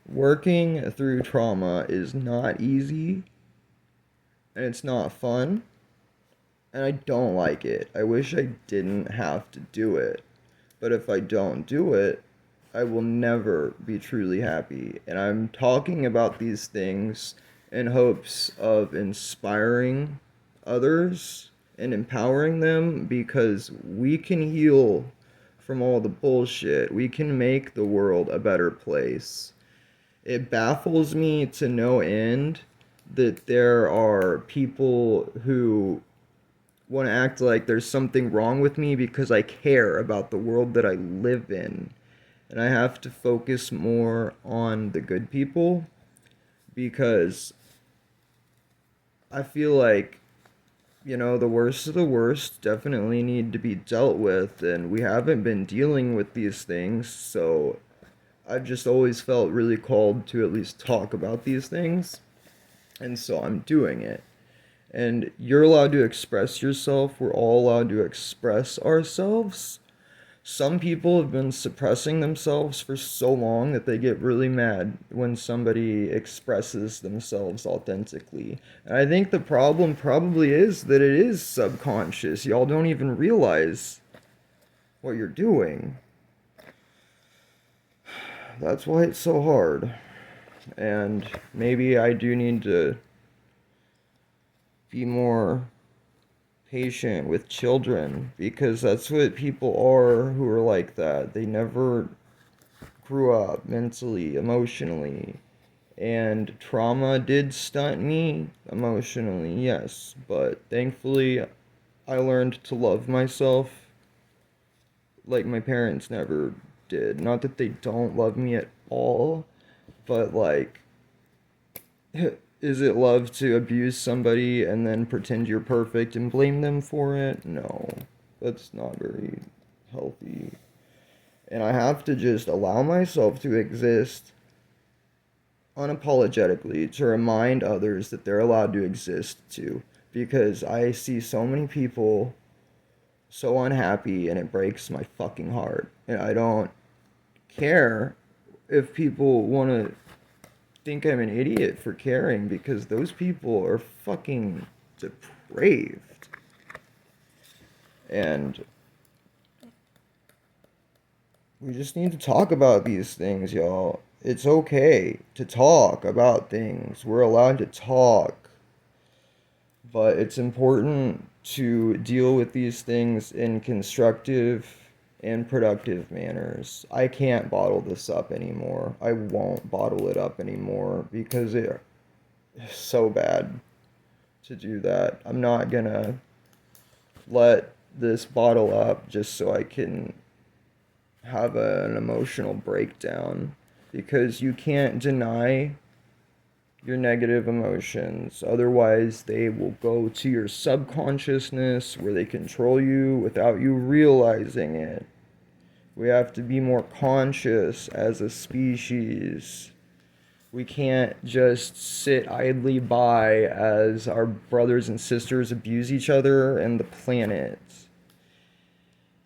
Working through trauma is not easy and it's not fun and I don't like it. I wish I didn't have to do it. But if I don't do it, I will never be truly happy. And I'm talking about these things in hopes of inspiring others and empowering them because we can heal from all the bullshit. We can make the world a better place. It baffles me to no end that there are people who want to act like there's something wrong with me because I care about the world that I live in. And I have to focus more on the good people because I feel like, the worst of the worst definitely need to be dealt with, and we haven't been dealing with these things, so I've just always felt really called to at least talk about these things, and so I'm doing it. And you're allowed to express yourself. We're all allowed to express ourselves. Some people have been suppressing themselves for so long that they get really mad when somebody expresses themselves authentically. And I think the problem probably is that it is subconscious. Y'all don't even realize what you're doing. That's why it's so hard. And maybe I do need to be more patient with children because that's what people are who are like that. They never grew up mentally, emotionally, and trauma did stunt me emotionally, yes, but thankfully I learned to love myself like my parents never did. Not that they don't love me at all, but like, is it love to abuse somebody and then pretend you're perfect and blame them for it? No, that's not very healthy. And I have to just allow myself to exist unapologetically to remind others that they're allowed to exist too. Because I see so many people so unhappy and it breaks my fucking heart. And I don't care if people want to think I'm an idiot for caring because those people are fucking depraved. And we just need to talk about these things, y'all. It's okay to talk about things. We're allowed to talk. But it's important to deal with these things in constructive and productive manners. I can't bottle this up anymore. I won't bottle it up anymore because it's so bad to do that. I'm not gonna let this bottle up just so I can have an emotional breakdown because you can't deny your negative emotions. Otherwise, they will go to your subconsciousness where they control you without you realizing it. We have to be more conscious as a species. We can't just sit idly by as our brothers and sisters abuse each other and the planet.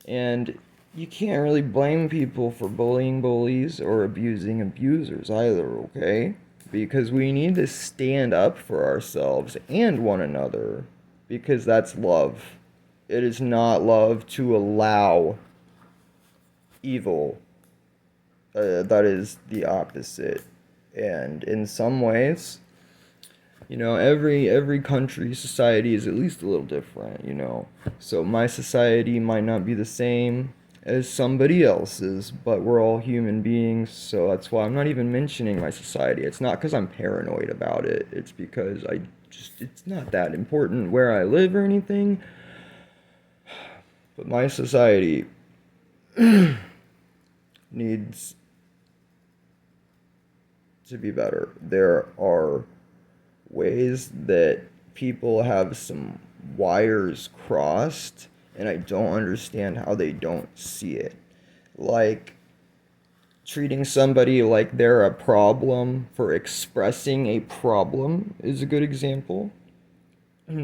And you can't really blame people for bullying bullies or abusing abusers either, okay? Because we need to stand up for ourselves and one another because that's love. It is not love to allow evil. That is the opposite. And in some ways, every country society is at least a little different. So my society might not be the same as somebody else's, but we're all human beings, so that's why I'm not even mentioning my society. It's not because I'm paranoid about it. It's because it's not that important where I live or anything. But my society needs to be better. There are ways that people have some wires crossed, and I don't understand how they don't see it. Like, treating somebody like they're a problem for expressing a problem is a good example.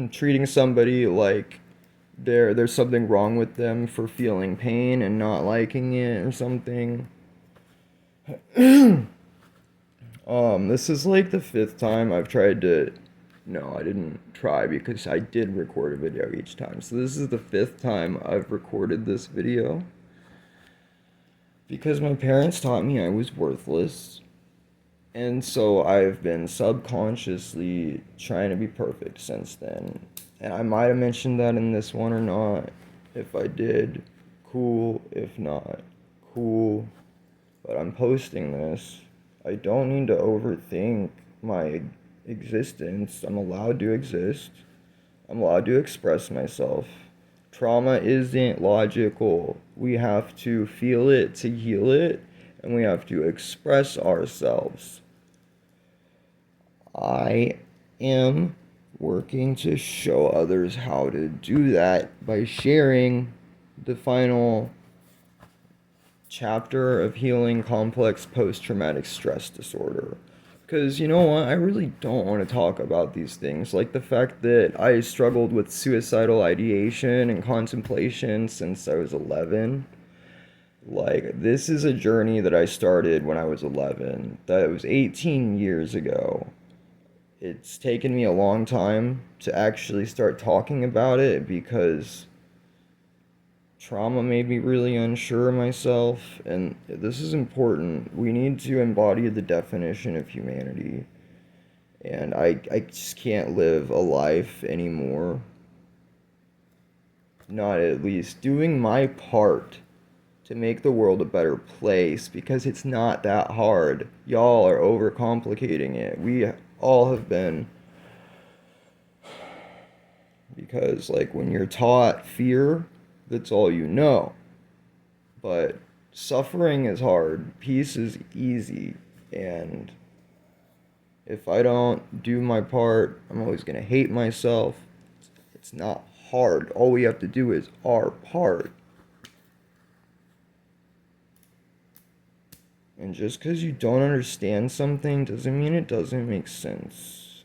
Treating somebody like there's something wrong with them for feeling pain and not liking it or something This is like the fifth time I've tried to. No, I didn't try because I did record a video each time. So this is the fifth time I've recorded this video because my parents taught me I was worthless. And so I've been subconsciously trying to be perfect since then. And I might have mentioned that in this one or not. If I did, cool. If not, cool. But I'm posting this. I don't need to overthink my existence. I'm allowed to exist. I'm allowed to express myself. Trauma isn't logical. We have to feel it to heal it, and we have to express ourselves. I am working to show others how to do that by sharing the final chapter of healing complex post traumatic stress disorder. Because you know what? I really don't want to talk about these things. Like the fact that I struggled with suicidal ideation and contemplation since I was 11. Like, this is a journey that I started when I was 11. That was 18 years ago. It's taken me a long time to actually start talking about it because trauma made me really unsure of myself, and this is important. We need to embody the definition of humanity, and I just can't live a life anymore. Not at least doing my part to make the world a better place because it's not that hard. Y'all are overcomplicating it. We all have been. Because, like, when you're taught fear, that's all you know. But suffering is hard, peace is easy. And if I don't do my part, I'm always going to hate myself. It's not hard. All we have to do is our part. And just because you don't understand something doesn't mean it doesn't make sense.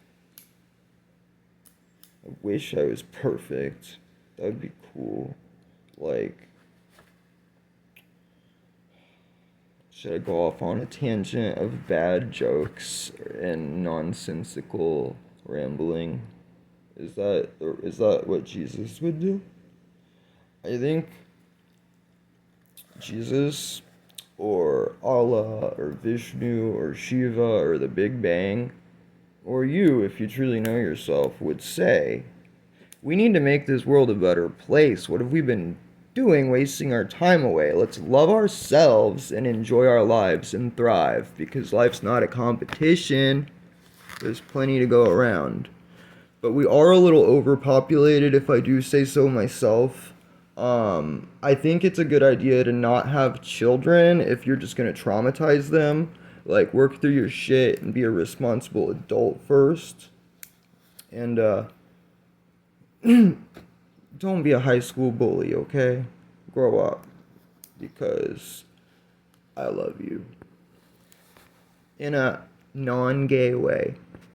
I wish I was perfect. That would be cool. Like, should I go off on a tangent of bad jokes and nonsensical rambling? Is that what Jesus would do? I think Jesus or Allah or Vishnu or Shiva or the Big Bang or you, if you truly know yourself, would say, we need to make this world a better place. What have we been doing wasting our time away? Let's love ourselves and enjoy our lives and thrive because life's not a competition. There's plenty to go around. But we are a little overpopulated, if I do say so myself. I think it's a good idea to not have children if you're just gonna traumatize them. Like, work through your shit and be a responsible adult first. And, don't be a high school bully, okay? Grow up. Because I love you. In a non gay way.